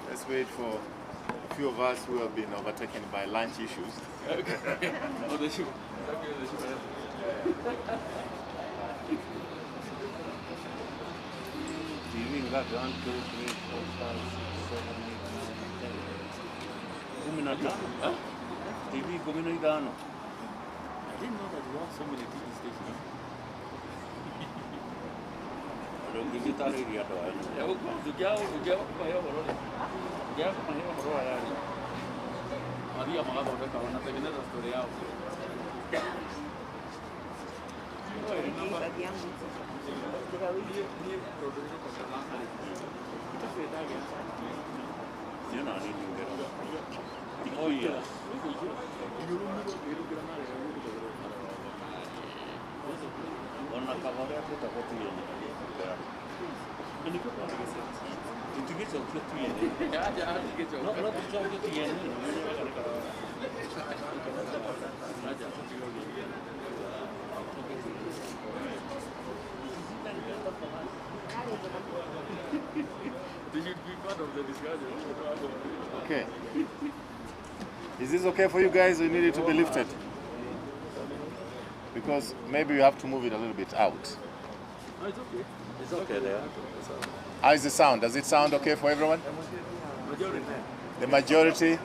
let's wait for a few of us who have been overtaken by lunch issues. TV got 1, 2, 3, 4, 5, 6, 7, 8, 9, 10. 15? TV 15. I didn't know that you have so many TV stations. I don't give you that area to I know. You're not even get on. Oh, yeah. They should be part of the discussion. Okay. Is this okay for you guys, or you need it to be lifted? Because maybe you have to move it a little bit out. No, it's okay. It's okay there. How is the sound? Does it sound okay for everyone? Majority. The majority?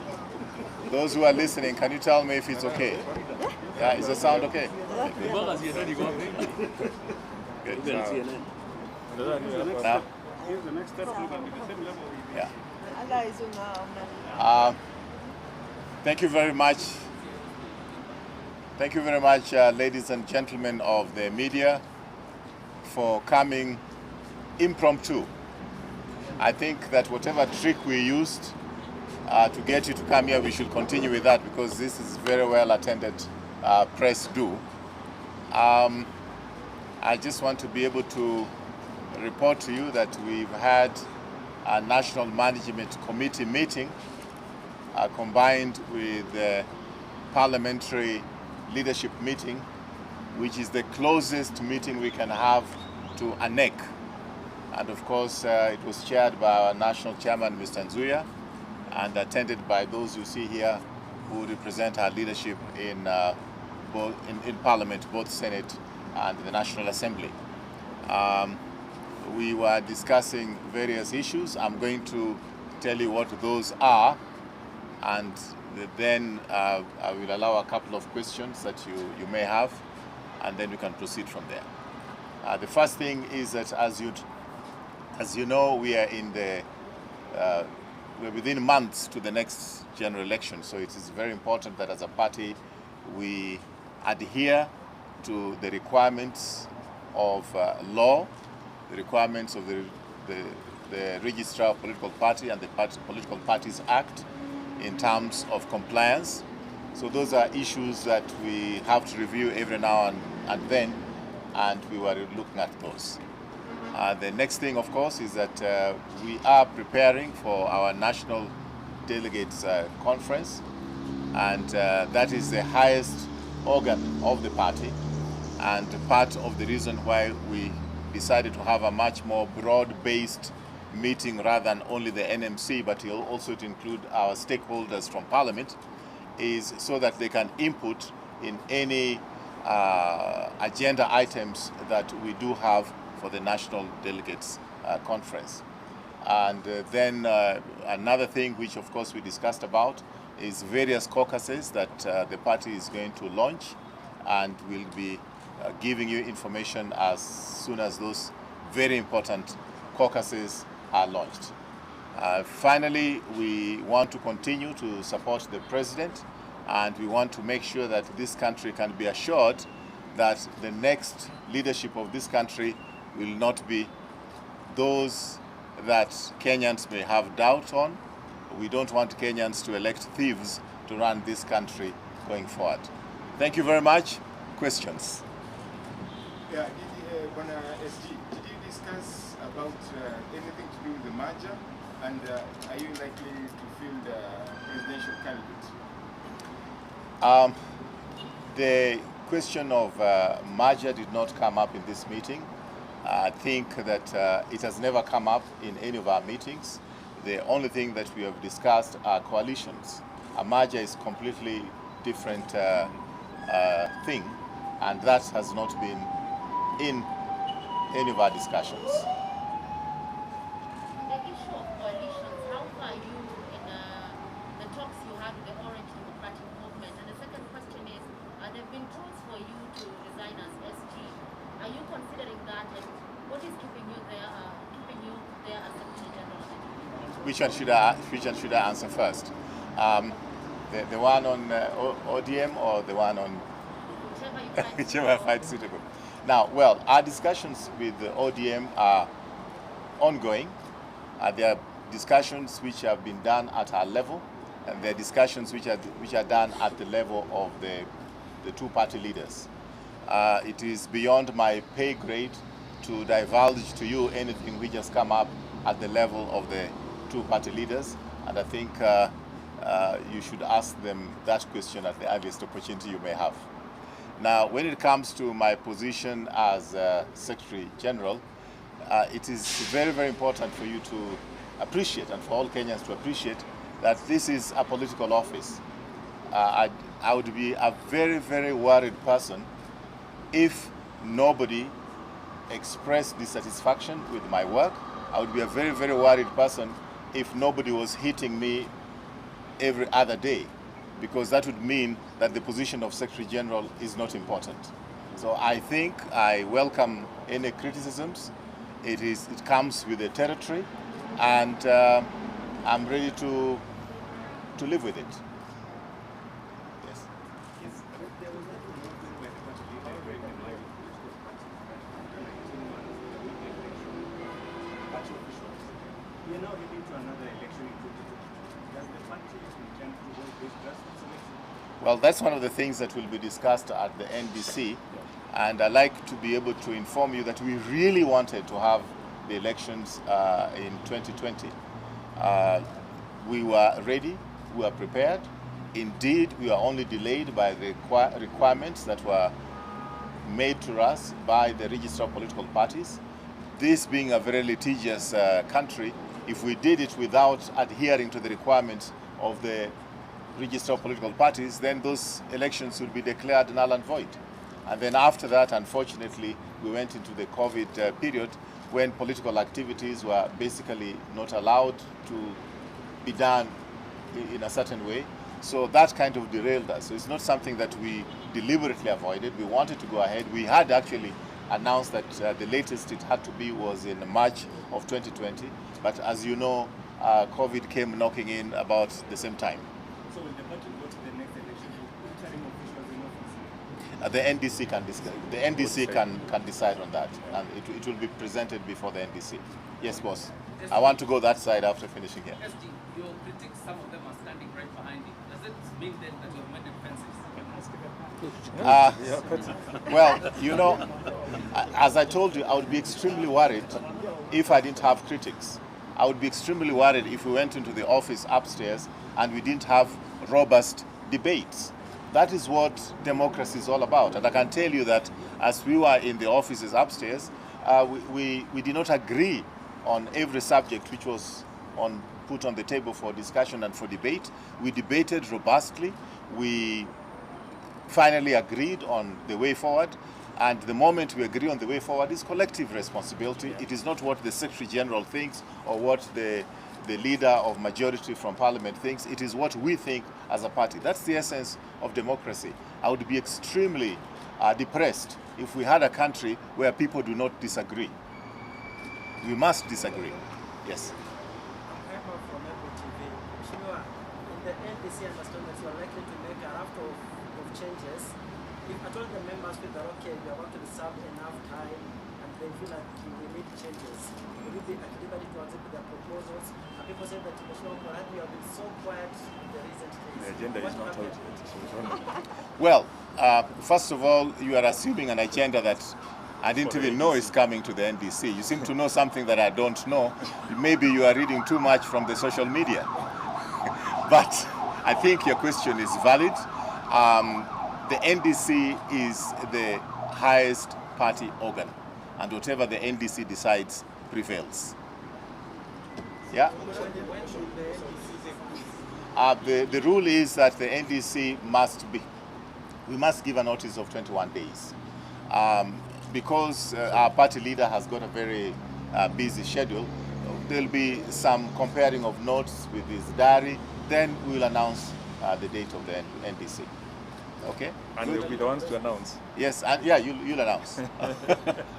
Those who are listening, can you tell me if it's okay? Yeah, is the sound okay? As long as you're ready, go on. Good. You can see CNN. Here's the next step. You can be the same level. Yeah. Allah Thank you very much. Thank you very much, ladies and gentlemen of the media, for coming impromptu. I think that whatever trick we used to get you to come here, we should continue with that, because this is very well attended press do. I just want to be able to report to you that we've had a National Management Committee meeting combined with the Parliamentary Leadership meeting, which is the closest meeting we can have to a NEC. And of course, it was chaired by our National Chairman, Mr. Nzuya, and attended by those you see here who represent our leadership in Parliament, both Senate and the National Assembly. We were discussing various issues. I'm going to tell you what those are, and then I will allow a couple of questions that you may have, and then we can proceed from there. The first thing is that, as you know, we are in we're within months to the next general election, so it is very important that as a party we adhere to the requirements of law, the requirements of the Registrar of Political Party and the Political Parties Act in terms of compliance. So those are issues that we have to review every now and then, and we were looking at those. The next thing, of course, is that we are preparing for our National Delegates Conference, and that is the highest organ of the party, and part of the reason why we decided to have a much more broad-based meeting rather than only the NMC, but also to include our stakeholders from Parliament, is so that they can input in any agenda items that we do have for the National Delegates Conference. And then another thing which of course we discussed about is various caucuses that the party is going to launch, and we'll be giving you information as soon as those very important caucuses are launched. Finally, we want to continue to support the President, and we want to make sure that this country can be assured that the next leadership of this country will not be those that Kenyans may have doubt on. We don't want Kenyans to elect thieves to run this country going forward. Thank you very much. Questions? Yeah, SG, did you discuss about anything to do with the merger, and are you likely to field a presidential candidate? The question of merger did not come up in this meeting. I think that it has never come up in any of our meetings. The only thing that we have discussed are coalitions. A merger is completely different thing, and that has not been in any of our discussions. The issue of coalitions, how far are you in the talks you had with the Orange Democratic Movement? And the second question is, there have been talks for you to resign as SG. Are you considering that, and what is keeping you there as Secretary General? Which one should I answer first? The one on ODM or the one on whichever I find suitable. Now, well, our discussions with the ODM are ongoing. There are discussions which have been done at our level, and there are discussions which are done at the level of the two party leaders. It is beyond my pay grade to divulge to you anything which has come up at the level of the two party leaders, and I think you should ask them that question at the earliest opportunity you may have. Now, when it comes to my position as Secretary General, it is very, very important for you to appreciate, and for all Kenyans to appreciate, that this is a political office. I would be a very, very worried person if nobody expressed dissatisfaction with my work. I would be a very, very worried person if nobody was hitting me every other day, because that would mean that the position of Secretary General is not important. So I think I welcome any criticisms. It comes with the territory, and I'm ready to live with it. Yes. There was that movement where the party leader break the mind. Party officials. We are now heading to another election in 2022. Does the party intend to hold this grassroots election? Well, that's one of the things that will be discussed at the NDC, and I'd like to be able to inform you that we really wanted to have the elections in 2020. We were ready, we were prepared. Indeed, we were only delayed by the requirements that were made to us by the Register of Political Parties. This being a very litigious country, if we did it without adhering to the requirements of the Register of Political Parties, then those elections would be declared null and void. And then after that, unfortunately, we went into the COVID period when political activities were basically not allowed to be done in a certain way. So that kind of derailed us. So it's not something that we deliberately avoided. We wanted to go ahead. We had actually announced that the latest it had to be was in March of 2020. But as you know, COVID came knocking in about the same time. So will the party go to the next election with interim officials in office? The NDC can discuss. The NDC can decide on that, and it will be presented before the NDC. Yes, boss. I want to go that side after finishing here. SG, your critics, some of them are standing right behind you. Does it mean then that you've mended fences? Well, you know, as I told you, I would be extremely worried if I didn't have critics. I would be extremely worried if we went into the office upstairs and we didn't have robust debates. That is what democracy is all about. And I can tell you that as we were in the offices upstairs, we did not agree on every subject which was put on the table for discussion and for debate. We debated robustly. We finally agreed on the way forward. And the moment we agree on the way forward is collective responsibility. It is not what the Secretary General thinks or what the leader of majority from Parliament thinks. It is what we think as a party. That's the essence of democracy. I would be extremely depressed if we had a country where people do not disagree. We must disagree. Yes. I'm from Apple TV. Mheshimiwa, in the NDC understand that you are likely to make a raft of changes. If at all the members feel that okay, we are going to serve enough time and they feel like we need changes, will you be at liberty to accept their proposals? And people say that Mheshimiwa, you have been so quiet in the recent days. The agenda is not out. Well, first of all, you are assuming an agenda that I didn't even know is coming to the NDC. You seem to know something that I don't know. Maybe you are reading too much from the social media. But I think your question is valid. The NDC is the highest party organ. and whatever the NDC decides prevails. Yeah? The rule is that the NDC we must give a notice of 21 days. Because our party leader has got a very busy schedule, there'll be some comparing of notes with his diary, then we'll announce the date of the NDC. Okay? And they'll be the ones to announce. Yes, and yeah, you'll announce.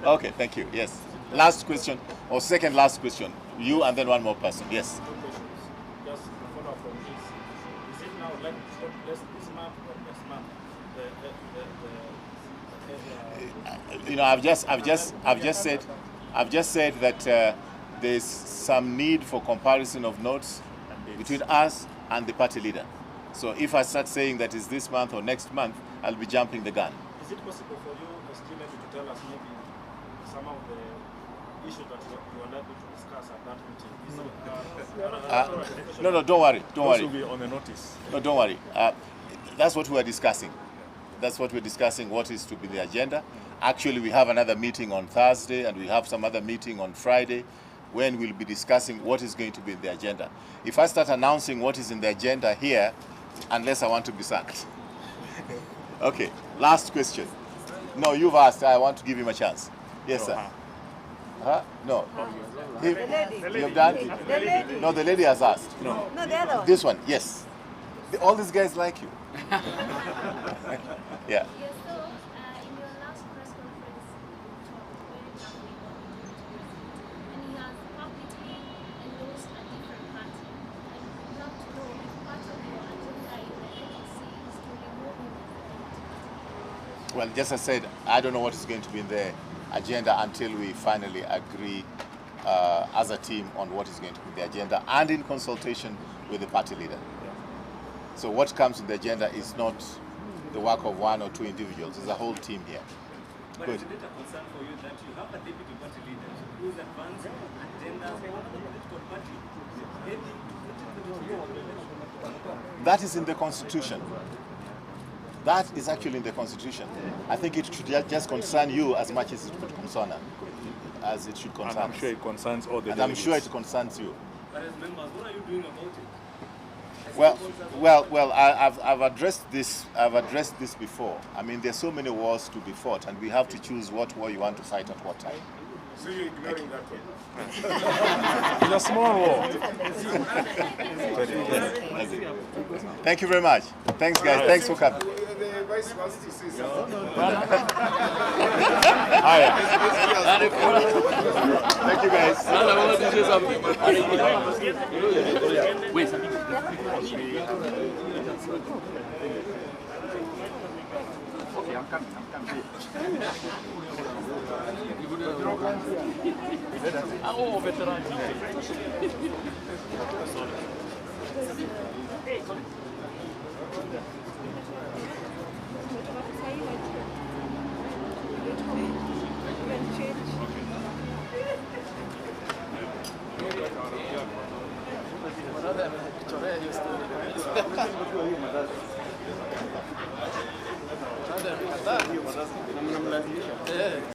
Okay, thank you. Yes. Last question, or second last question. You and then one more person. Yes. Just a follow-up from this. Is it now like this month or next month? You know, I've just said that there's some need for comparison of notes between us and the party leader. So if I start saying that is this month or next month, I'll be jumping the gun. Is it possible for you, SG, maybe to tell us maybe some of the issues that you are likely to discuss at that meeting? No, don't worry. Those will be on the notice. No, don't worry. That's what we are discussing. That's what we're discussing, what is to be the agenda. Actually, we have another meeting on Thursday, and we have some other meeting on Friday, when we'll be discussing what is going to be in the agenda. If I start announcing what is in the agenda here, unless I want to be sacked. Okay, last question. No, you've asked. I want to give him a chance. Yes, sir. Huh? No. You've done? The lady. No, the lady has asked. No. No, the other one. This one, yes. All these guys like you. Yeah. Yes, so in your last press conference, you talked very carefully about it, and he has publicly endorsed a different party. And we'd love to know if part of your agenda in the NDC is to remove him as the entity. Well, just as I said, I don't know what is going to be in the agenda until we finally agree as a team on what is going to be the agenda and in consultation with the party leader. So what comes in the agenda is not the work of one or two individuals. It's a whole team here. But Good. is it a concern for you that you have a deputy party leader who is advancing agendas of another political party? That is in the Constitution. That is actually in the Constitution. I think it should just concern you as much as it should concern her, as it should concern And I'm sure it concerns all the And I'm delegates. sure it concerns you. But as members, what are you doing about it? Well, I've addressed this. I've addressed this before. I mean, there's so many wars to be fought, and we have to choose what war you want to fight at what time. So you're ignoring that one? It's a small war. Thank you very much. Thanks, guys. Thanks for coming. The vice wants to say something. Thank you, guys.